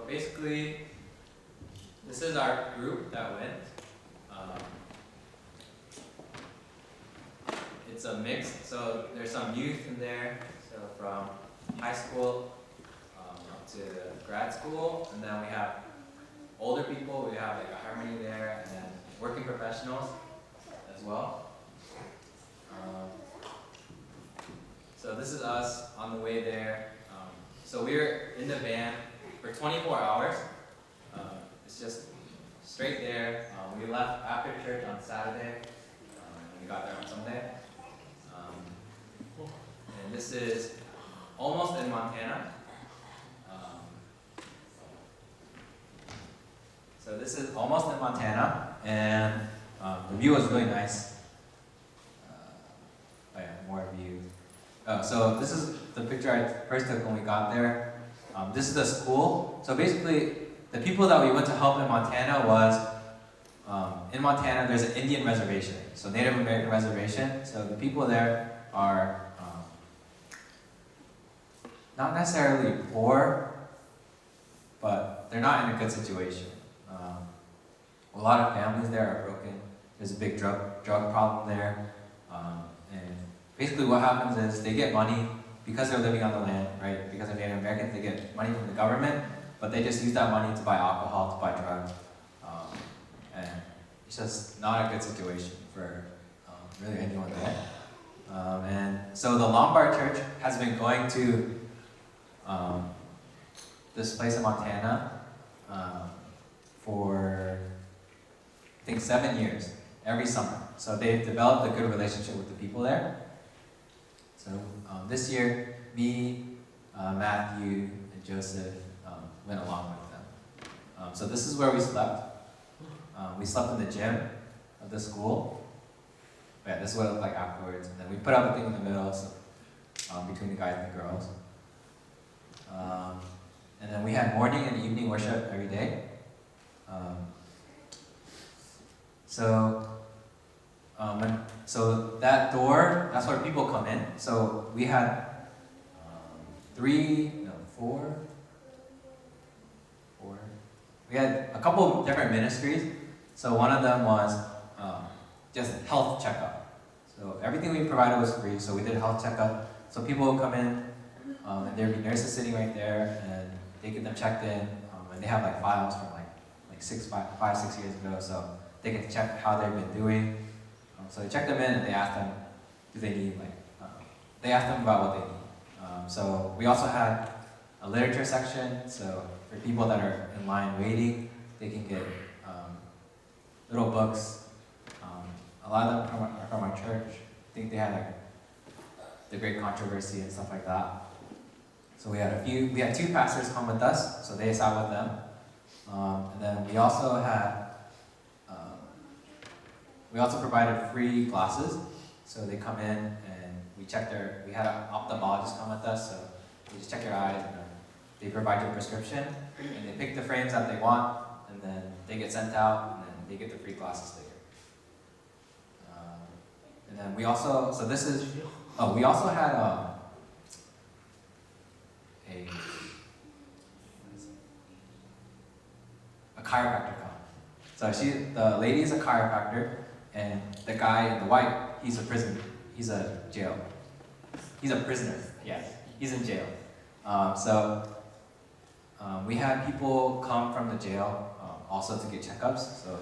basically, this is our group that went. It's a mix, so there's some youth in there, so from high school up to grad school, and then we have older people, we have like a harmony there, and then working professionals as well. So this is us on the way there. So we were in the van for 24 hours. It's just straight there. We left after church on Saturday, and we got there on Sunday. And this is almost in Montana. So this is almost in Montana, and the view was really nice. Oh yeah, more views. So this is the picture I first took when we got there. This is the school. So basically, the people that we went to help in Montana was, in Montana there's an Indian reservation, so Native American reservation. So the people there are not necessarily poor, but they're not in a good situation. A lot of families there are broken. There's a big drug problem there. And basically what happens is they get money because they're living on the land, right? Because they're Native Americans, they get money from the government, but they just use that money to buy alcohol, to buy drugs. And it's just not a good situation for really anyone there. And so the Lombard Church has been going to this place in Montana for, I think, 7 years, every summer. So they've developed a good relationship with the people there. So this year, me, Matthew, and Joseph went along with them. So this is where we slept. We slept in the gym of the school. Yeah, this is what it looked like afterwards. And then we put up a thing in the middle, so, between the guys and the girls. And then we had morning and evening worship every day. So that door, that's where people come in. So we had four. We had a couple of different ministries. So one of them was just health checkup. So everything we provided was free. So we did health checkup. So people would come in, and there'd be nurses sitting right there, and they get them checked in, and they have like files from like 5, 6 years ago. So they can check how they've been doing. So they check them in, and they ask them, do they need they ask them about what they need. So we also had a literature section. So for people that are in line waiting, they can get little books. A lot of them are from our church. I think they had the Great Controversy and stuff like that. So we had two pastors come with us, so they sat with them. And then we also provided free glasses. So they come in and we had an ophthalmologist come with us, so they just check your eyes, and they provide you a prescription, and they pick the frames that they want, and then they get sent out, and then they get the free glasses later. And then we also had a chiropractor come. So the lady is a chiropractor, and the guy in the white, he's a prisoner. He's a prisoner. Yes, he's in jail. We had people come from the jail also to get checkups. So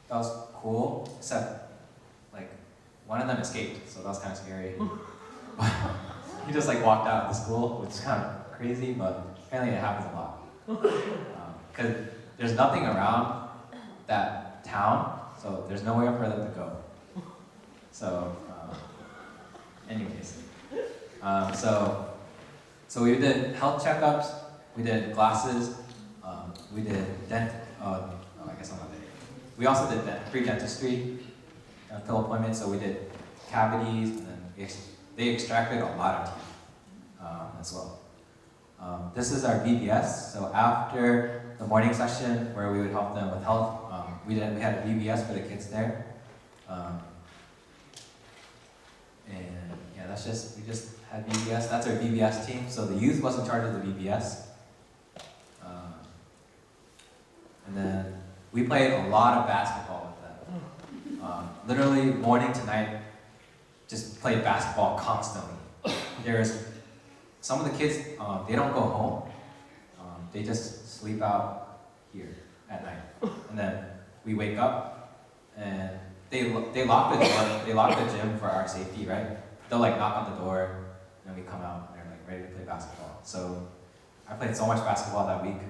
that was cool. Except one of them escaped, so that was kind of scary. He just walked out of the school, which is kind of crazy, but apparently it happens a lot. Because there's nothing around that town, so there's nowhere for them to go. So, anyways. So we did health checkups, we did glasses, we did I guess I'm not there. We also did free dentistry, pill appointments, so we did cavities, and then they extracted a lot of teeth as well. This is our VBS. So after the morning session where we would help them with health, we had a VBS for the kids there. And yeah, we just had VBS. That's our VBS team. So the youth was in charge of the VBS. And then we played a lot of basketball with them. Literally morning to night, just played basketball constantly. There's some of the kids, they don't go home. They just sleep out here at night. And then we wake up and they lock the door, they lock the gym for our safety, right? They'll like knock on the door and then we come out and they're like ready to play basketball. So I played so much basketball that week.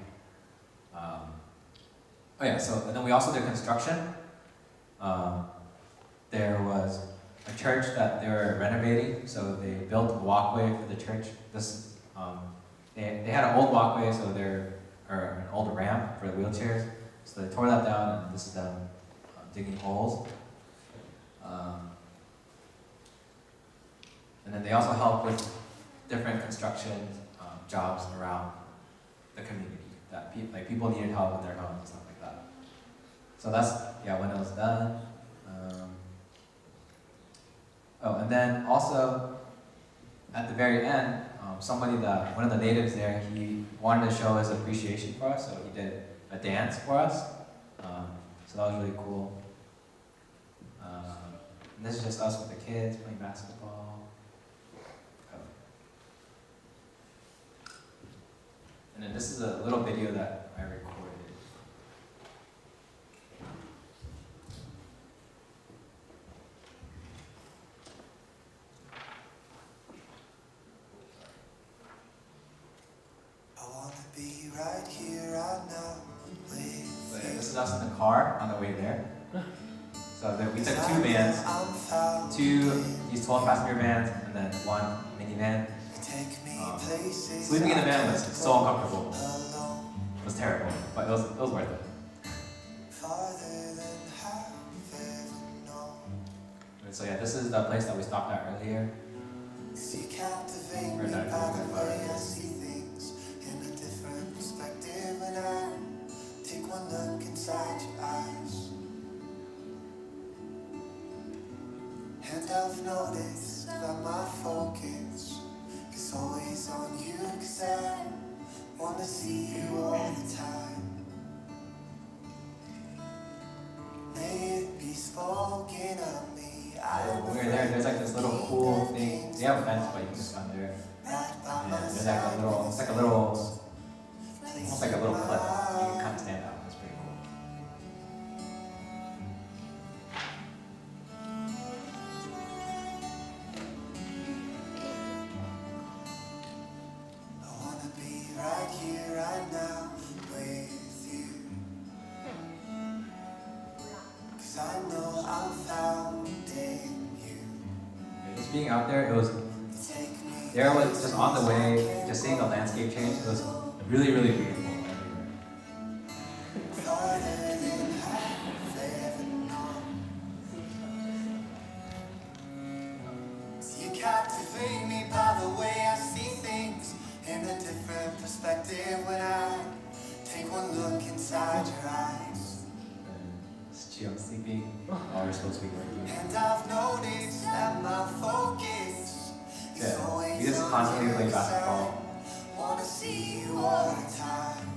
Oh yeah, so and then we also did construction. There was a church that they were renovating, so they built a walkway for the church. They had an old walkway, or an old ramp for the wheelchairs. So they tore that down, and this is them digging holes. And then they also help with different construction jobs around the community that people needed help with their homes and stuff like that. So that's when it was done. And then also at the very end, one of the natives there, he wanted to show his appreciation for us, so he did a dance for us. So that was really cool. And this is just us with the kids playing basketball. And then this is a little video that I recorded. Be right here, right now. This is us in the car on the way there. So we took two vans, these 12-passenger vans, and then one minivan. Sleeping in the van was so uncomfortable. It was terrible, but it was worth it. So yeah, this is the place that we stopped at earlier. We're when I take one look inside your eyes, and I've noticed that my focus is always on you, 'cause I wanna see you all the time. May it be spoken of me. We're there, there's like this little cool thing. They have events, but you can just run there. And there's like a little, almost like a little clip. You can kind of stand out. It's pretty cool. I wanna be right here, right now, with you. 'Cause I know I'm found in you. Just being out there, just on the way, just seeing the landscape change, it was really, really beautiful. You captivate me by the way I see things in a different perspective when I take one look inside your eyes. Just chill, sleeping while we're supposed to be working. And I've noticed that my focus is always we just constantly play basketball. Wanna see you all the time.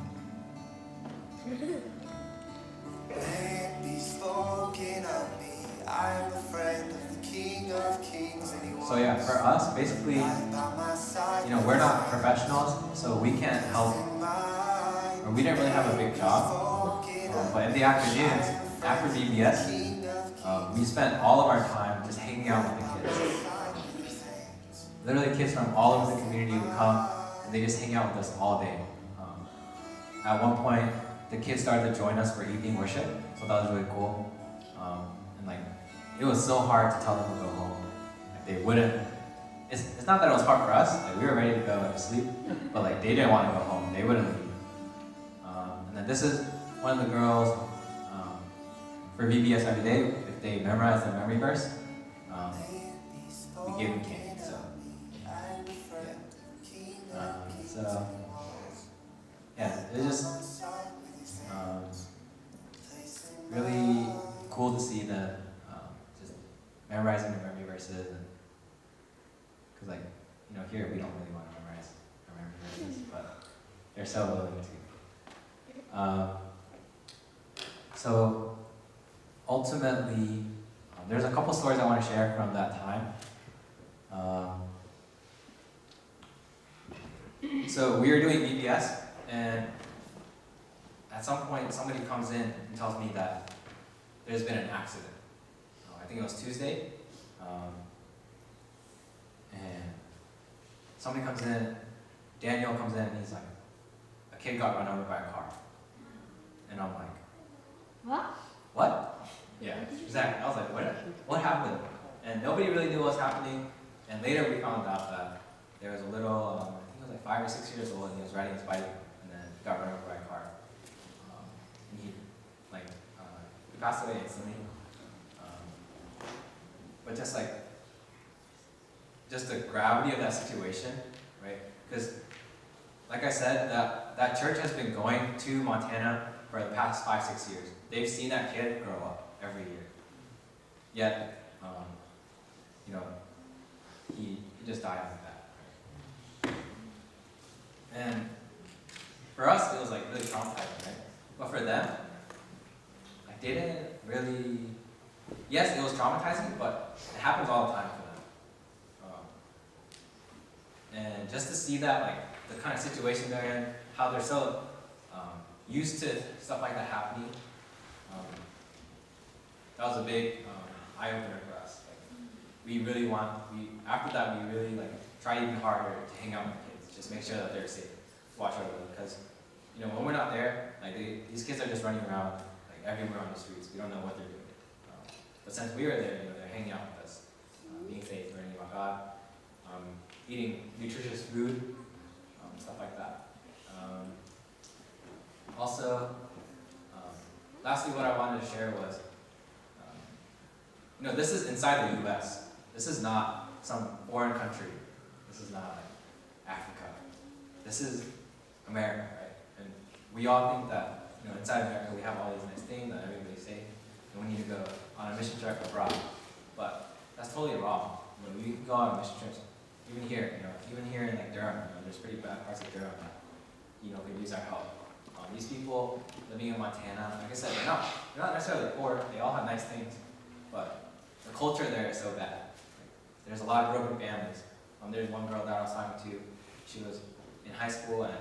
May it be spoken of me. I am a friend of the King of Kings. So yeah, for us, basically, we're not professionals, so we can't help, or we didn't really have a big job. But in the afternoons, after VBS, we spent all of our time just hanging out with the kids. Literally, kids from all over the community would come, and they just hang out with us all day. At one point, the kids started to join us for evening worship, so that was really cool. And it was so hard to tell them to go home. They wouldn't. It's not that it was hard for us. We were ready to go to sleep, but they didn't want to go home. They wouldn't leave. And then this is one of the girls for VBS every day. If they memorize the memory verse, we give them candy. So yeah, it's just really cool to see them just memorizing the memory verses, and because here we don't really want to memorize our memory verses, but they're so willing to. So ultimately, there's a couple stories I want to share from that time. So we were doing VBS, and at some point somebody comes in and tells me that there's been an accident. I think it was Tuesday, and somebody comes in, Daniel comes in, and he's like, a kid got run over by a car. And I'm like, what? Yeah, exactly. I was like, what happened? And nobody really knew what was happening. And later we found out that there was a little, I think he was like 5 or 6 years old, and he was riding his bike, and then got run over by a car. And he passed away instantly. But just the gravity of that situation, right? Because, like I said, that church has been going to Montana for the past 5, 6 years. They've seen that kid grow up every year. Yet, he just died like that. Right? And for us, it was like really traumatizing, right? But for them, like they didn't really. Yes, it was traumatizing, but it happens all the time for them. And just to see that, like the kind of situation they're in, how they're so used to stuff like that happening, that was a big eye opener for us. After that, we really try even harder to hang out with the kids, just make sure that they're safe, watch over them, because when we're not there, these kids are just running around everywhere on the streets. We don't know what they're doing. But since we were there, they're hanging out with us, being safe, learning about God, eating nutritious food, stuff like that. Lastly, what I wanted to share was, this is inside the U.S. This is not some foreign country. This is not Africa. This is America, right? And we all think that, inside America we have all these nice things that everybody's safe, and we need to go on a mission trip abroad. But that's totally wrong. We can go on mission trips, even here, in Durham, there's pretty bad parts of Durham that, could use our help. These people living in Montana, like I said, they're not necessarily poor, they all have nice things, but the culture there is so bad. There's a lot of broken families. There's one girl that I was talking to, she was in high school, and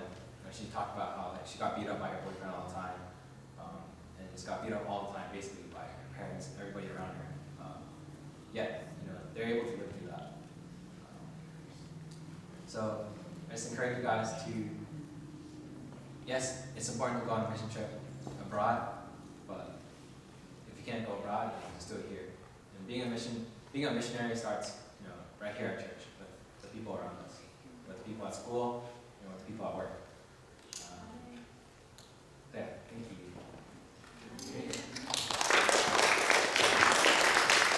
she talked about how she got beat up by her boyfriend all the time, and just got beat up all the time, basically, by her parents and everybody around her. Yet, they're able to live through that. So I just encourage you guys to, yes, it's important to go on a mission trip abroad, but if you can't go abroad, just do it here. And being a missionary starts, right here at church, with the people around us, with the people at school, with the people at work.